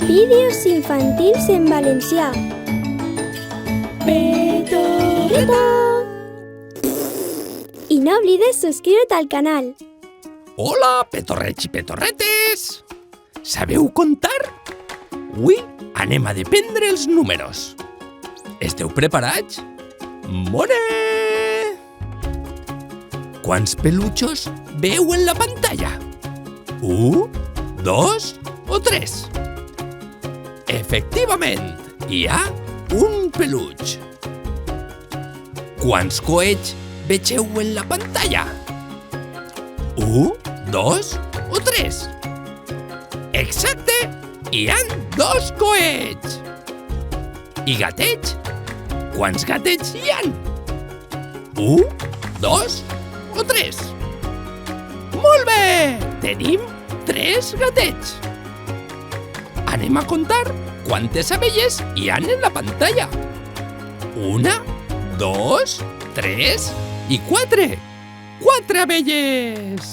Vídeos infantils en valencià. Petorreta! I no oblides subscriure't al canal. Hola, petorrets i petorretes! Sabeu comptar? Avui anem a dependre els números. Esteu preparats? More! Quants peluixos veu en la pantalla? 1, 2 o 3? Efectivament, hi ha un peluix. Quants coets vegeu en la pantalla? 1, 2 o 3? Exacte! Hi ha 2 coets! I gatets? Quants gatets hi ha? 1, 2 o 3? Molt bé! Tenim 3 gatets. Anem a comptar quantes abelles hi ha en la pantalla. 1, 2, 3 i 4. 4 abelles!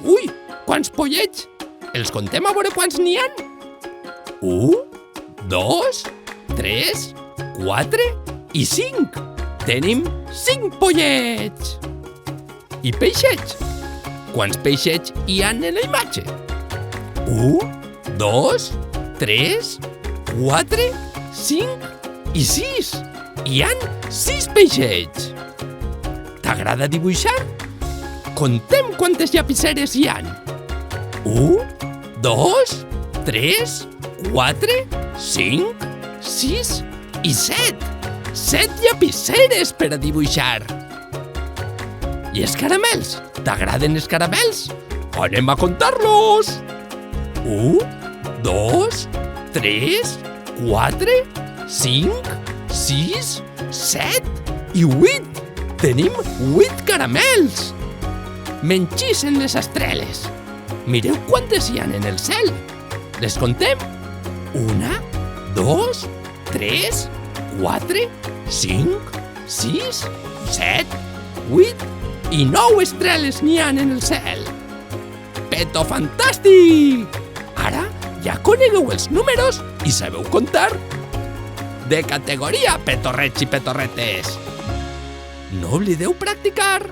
Ui, quants pollets! Els contem a veure quants n'hi ha. 1, 2, 3, 4 i 5. Tenim 5 pollets! I peixets? Quants peixets hi ha en la imatge? 1, 2, 3, 4, 5 i 6. Hi ha 6 peixets. T'agrada dibuixar? Contem quantes llapiceres hi ha. 1, 2, 3, 4, 5, 6 i 7. 7 llapiceres per a dibuixar. I els caramels? T'agraden els caramels? Anem a comptar-los! 1, 2, 3, 4, 5, 6, 7 i 8. Tenim 8 caramels! Menxisen les estreles. Mireu quantes hi ha en el cel. Les contem? 1, 2, 3, 4, 5, 6, 7, 8 i 9 estreles n'hi ha en el cel. Peto fantàstic! Ara ja conegueu els números i sabeu comptar. De categoria, petorrets i petorretes! No oblideu practicar!